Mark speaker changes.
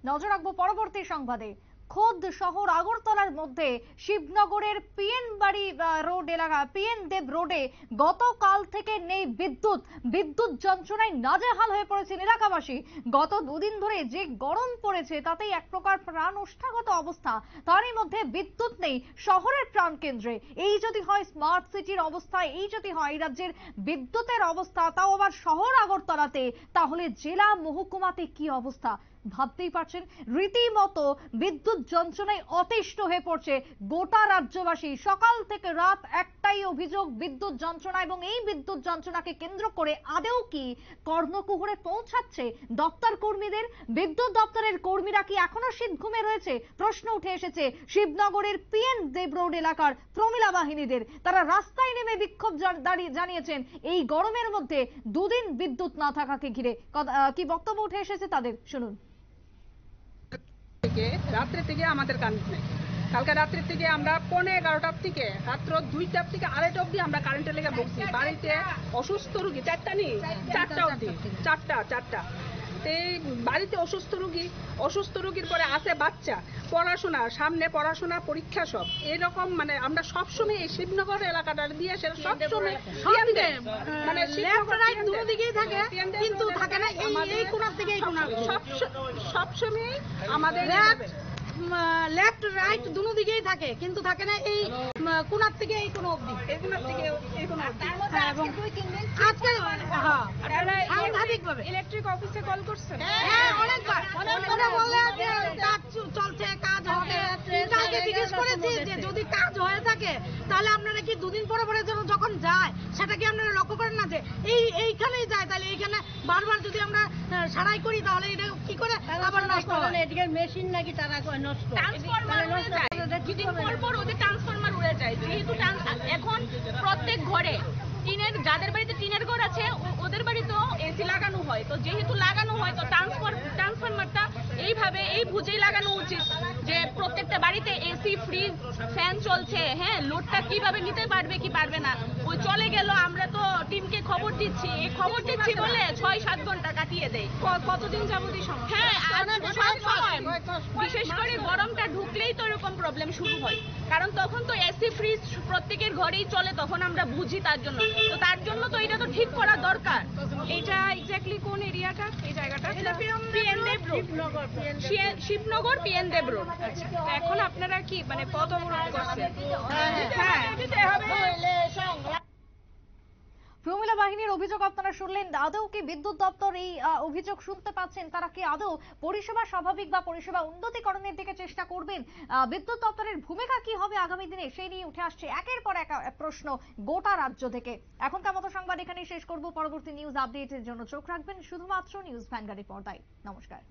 Speaker 1: নজর রাখবো পরবর্তী সংবাদে। খোদ শহর আগরতলার মধ্যে শিবনগরের পিএন বাড়ি রোড এলাকা পিএন দেব রোডে গতকাল থেকে নেই বিদ্যুৎ যন্ত্রণায় নাজেহাল হয়ে পড়েছেন এলাকাবাসী। গত দুদিন ধরে যে গরম পড়েছে তাতেই এক প্রকার প্রাণ ওষ্ঠাগত অবস্থা। তারই মধ্যে বিদ্যুৎ নেই শহরের প্রাণকেন্দ্রে। এই যদি হয় স্মার্ট সিটির অবস্থা, এই যদি হয় রাজ্যের বিদ্যুতের অবস্থা, তাও আবার শহর আগরতলাতে, তাহলে জেলা মহকুমাতে কি অবস্থা ভাবতেই পারছেন। রীতিমতো বিদ্যুৎ যন্ত্রণায় অতিষ্ঠ হয়ে পড়ছে গোটা রাজ্যবাসী। সকাল থেকে রাত একটাই অভিযোগ, বিদ্যুৎ যন্ত্রণা। এবং এই বিদ্যুৎ যন্ত্রণাকে কেন্দ্র করে আদৌ কি কর্ণকুহরে পৌঁছাচ্ছে দপ্তর কর্মীদের? বিদ্যুৎ দপ্তরের কর্মীরা কি এখনো শীত ঘুমে রয়েছে? প্রশ্ন উঠে এসেছে শিবনগরের পিএন দেব রোড এলাকার প্রমিলা বাহিনীদের। তারা রাস্তায় নেমে বিক্ষোভ জানিয়েছেন এই গরমের মধ্যে দুদিন বিদ্যুৎ না থাকাকে ঘিরে। কি বক্তব্য উঠে এসেছে তাদের, শুনুন।
Speaker 2: রাত্রে থেকে আমাদের কারেন্ট নেই। কালকে রাত্রে থেকে আমরা 11:30টার থেকে রাত্র 2টার থেকে 2:30 অবধি আমরা কারেন্টের লেগে বসছি। বাড়িতে অসুস্থ রুগী 4টা অবধি 4টা এই বাড়িতে অসুস্থ রুগীর পরে আসে বাচ্চা, পড়াশোনা সামনে, পড়াশোনা পরীক্ষা সব এরকম। মানে আমরা সবসময় এই শিবনগর এলাকাটা দিয়ে সেটা সবসময় মানে দুদিকেই থাকে, কিন্তু থাকে না এই কোণার থেকে এই কোণা, সবসময় আমাদের লেফট রাইট দুনো দিকেই থাকে, কিন্তু থাকে না এই কোণার থেকে এই কোণ অবধি, এই কোণার থেকে এই কোণ অবধি। এবং আজকে সাংঘাতিকভাবে ইলেকট্রিক অফিসে কল করছেন? হ্যাঁ, অনেকবার বললে যে কাজ চলছে, কাজ হবে। কালকে জিজ্ঞেস করেছি যে যদি কাজ হয়ে থাকে তাহলে আপনারা কি দুদিন পরে পরে যখন যায় সেটা কি আপনারা লক্ষ্য করেন না যে এইখানেই যায়? তাহলে এইখানে বারবার যদি আমরা সারাই করি তাহলে এটা কি করে আবার নষ্ট হয়? এদিকে মেশিন নাকি তারা নষ্ট, ট্রান্সফরমার উড়ে যায়, দুদিন পর ওদের ট্রান্সফরমার উড়ে যায়। যেহেতু এখন প্রত্যেক ঘরে টিনের, যাদের বাড়িতে টিনের ঘর আছে ওদের বাড়িতেও এসি লাগানো হয়। তো যেহেতু লাগানো হয় তো ট্রান্সফরমারটা এইভাবে এই বুঝেই লাগানো উচিত যে প্রত্যেকটা বাড়িতে এসি, ফ্রিজ, ফ্যান চলছে। হ্যাঁ, লোডটা কিভাবে নিতে পারবে কি পারবে না ওই চলে গেল। আমরা তো টিমকে খবর দিচ্ছি, এই খবর দিচ্ছি বলে 6-7 ঘন্টা কাটিয়ে দেয়। কতদিন যাবতীয় সময়? হ্যাঁ, বিশেষ করে গরমটা ঢুকলেই তো এরকম প্রবলেম শুরু হয়, কারণ তখন তো এসি, ফ্রিজ প্রত্যেকের ঘরেই চলে, তখন আমরা বুঝি। তার জন্য তো এটা তো ঠিক করা দরকার। এটা এক্স্যাক্টলি কোন এরিয়াটা? এই জায়গাটা পিএন দেব রোড, শিবনগর পিএন দেব রোড। এখন আপনারা কি মানে পথ অবরোধ করছেন? হ্যাঁ,
Speaker 1: প্রমিলা বাহিনীর অভিযোগ আপনারা শুনলেন। আদৌ কি বিদ্যুৎ দপ্তর এই অভিযোগ শুনতে পাচ্ছেন? তারা কি আদৌ পরিষেবা স্বাভাবিক বা পরিষেবা উন্নতিকরণের দিকে চেষ্টা করবেন? বিদ্যুৎ দপ্তরের ভূমিকা কি হবে আগামী দিনে, সেই নিয়ে উঠে আসছে একের পর এক প্রশ্ন গোটা রাজ্য থেকে। এখনকার মতো সংবাদ এখানেই শেষ করব। পরবর্তী নিউজ আপডেটের জন্য চোখ রাখবেন শুধুমাত্র নিউজ ভ্যানগার্ডের পর্দায়। নমস্কার।